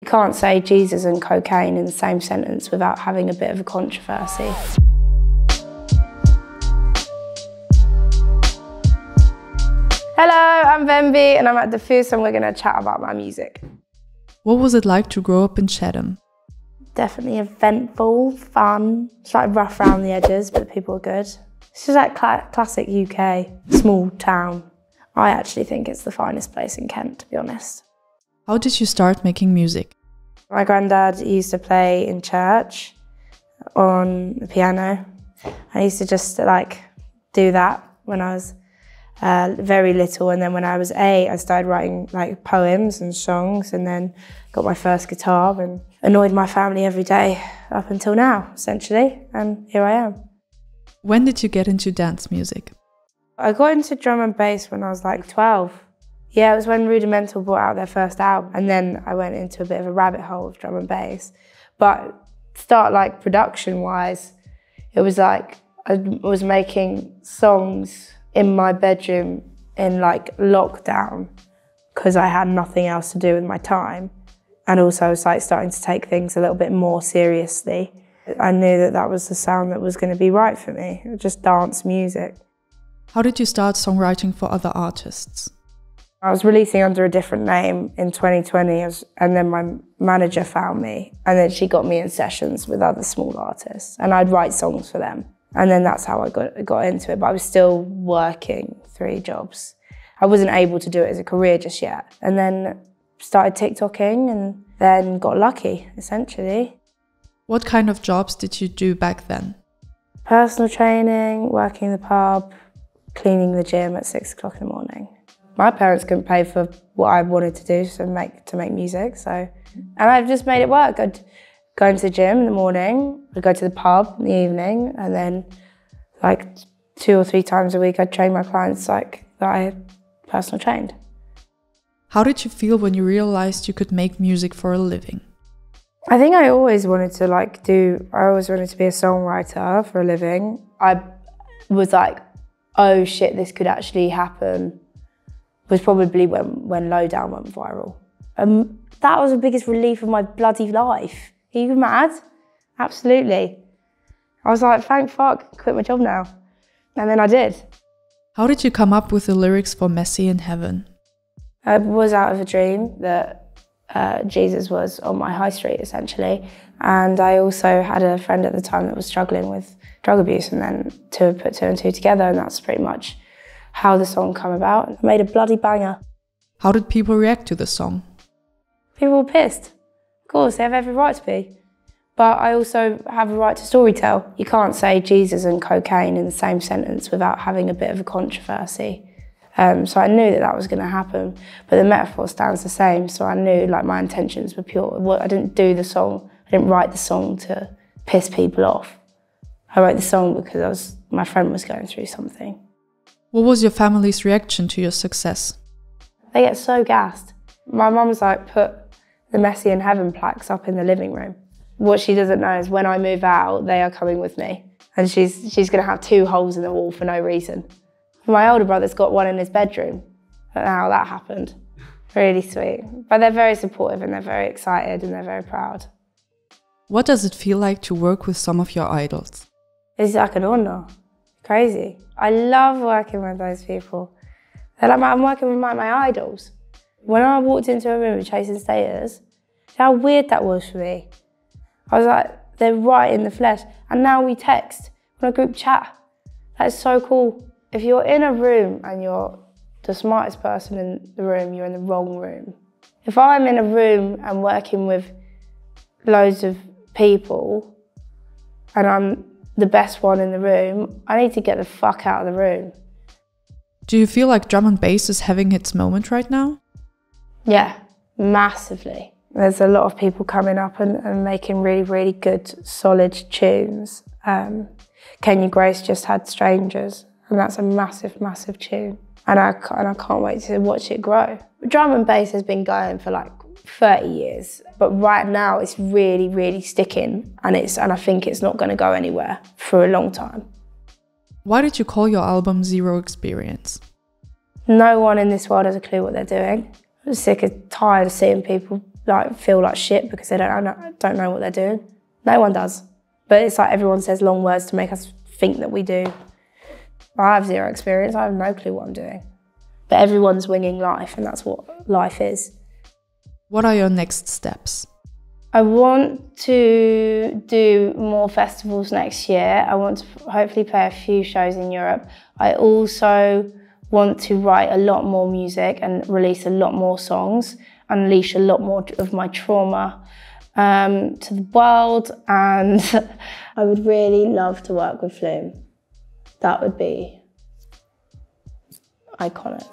You can't say Jesus and cocaine in the same sentence without having a bit of a controversy. Hello, I'm Venbee and I'm at DIFFUS and we're going to chat about my music. What was it like to grow up in Chatham? Definitely eventful, fun. It's like rough around the edges, but the people are good. It's just like classic UK, small town. I actually think it's the finest place in Kent, to be honest. How did you start making music? My granddad used to play in church on the piano. I used to just do that when I was very little, and then when I was 8 I started writing poems and songs, and then got my first guitar and annoyed my family every day up until now, essentially, and here I am. When did you get into dance music? I got into drum and bass when I was 12. Yeah, it was when Rudimental brought out their first album, and then I went into a bit of a rabbit hole of drum and bass. But production-wise, it was I was making songs in my bedroom in lockdown because I had nothing else to do with my time. And also I was starting to take things a little bit more seriously. I knew that that was the sound that was going to be right for me, just dance music. How did you start songwriting for other artists? I was releasing under a different name in 2020, and then my manager found me, and then she got me in sessions with other small artists, and I'd write songs for them. And then that's how I got into it, but I was still working 3 jobs. I wasn't able to do it as a career just yet. And then started TikToking and then got lucky, essentially. What kind of jobs did you do back then? Personal training, working in the pub, cleaning the gym at 6 o'clock in the morning. My parents couldn't pay for what I wanted to do to make music, and I've just made it work. I'd go into the gym in the morning, I'd go to the pub in the evening, and then 2 or 3 times a week I'd train my clients that I personal trained. How did you feel when you realized you could make music for a living? I think I always wanted to be a songwriter for a living. I was oh shit, this could actually happen, was probably when Lowdown went viral. That was the biggest relief of my bloody life. Are you mad? Absolutely. I was like, thank fuck, quit my job now. And then I did. How did you come up with the lyrics for Messy in Heaven? I was out of a dream that Jesus was on my high street, essentially. And I also had a friend at the time that was struggling with drug abuse, and then put 2 and 2 together, and that's pretty much how the song came about. I made a bloody banger. How did people react to the song? People were pissed. Of course, they have every right to be. But I also have a right to storytell. You can't say Jesus and cocaine in the same sentence without having a bit of a controversy. So I knew that was going to happen, but the metaphor stands the same, so I knew my intentions were pure. I didn't do the song, I didn't write the song to piss people off. I wrote the song because my friend was going through something. What was your family's reaction to your success? They get so gassed. My mum's put the Messy in Heaven plaques up in the living room. What she doesn't know is when I move out, they are coming with me. And she's going to have 2 holes in the wall for no reason. My older brother's got one in his bedroom. I don't know how that happened. Really sweet. But they're very supportive and they're very excited and they're very proud. What does it feel like to work with some of your idols? It's like an honor. Crazy. I love working with those people. They're I'm working with my idols. When I walked into a room with Chasing Status, how weird that was for me. I was they're right in the flesh. And now we text on a group chat. That's so cool. If you're in a room and you're the smartest person in the room, you're in the wrong room. If I'm in a room and working with loads of people and I'm the best one in the room, I need to get the fuck out of the room. Do you feel like drum and bass is having its moment right now? Yeah, massively. There's a lot of people coming up and making really, really good, solid tunes. Kenya Grace just had Strangers, and that's a massive, massive tune. And I can't wait to watch it grow. Drum and bass has been going for 30 years, but right now it's really, really sticking, and I think it's not going to go anywhere for a long time. Why did you call your album Zero Experience? No one in this world has a clue what they're doing. I'm sick and tired of seeing people like feel like shit because they don't know what they're doing. No one does. But it's like everyone says long words to make us think that we do. I have zero experience, I have no clue what I'm doing. But everyone's winging life, and that's what life is. What are your next steps? I want to do more festivals next year. I want to hopefully play a few shows in Europe. I also want to write a lot more music and release a lot more songs, unleash a lot more of my trauma to the world, and I would really love to work with Flume. That would be iconic.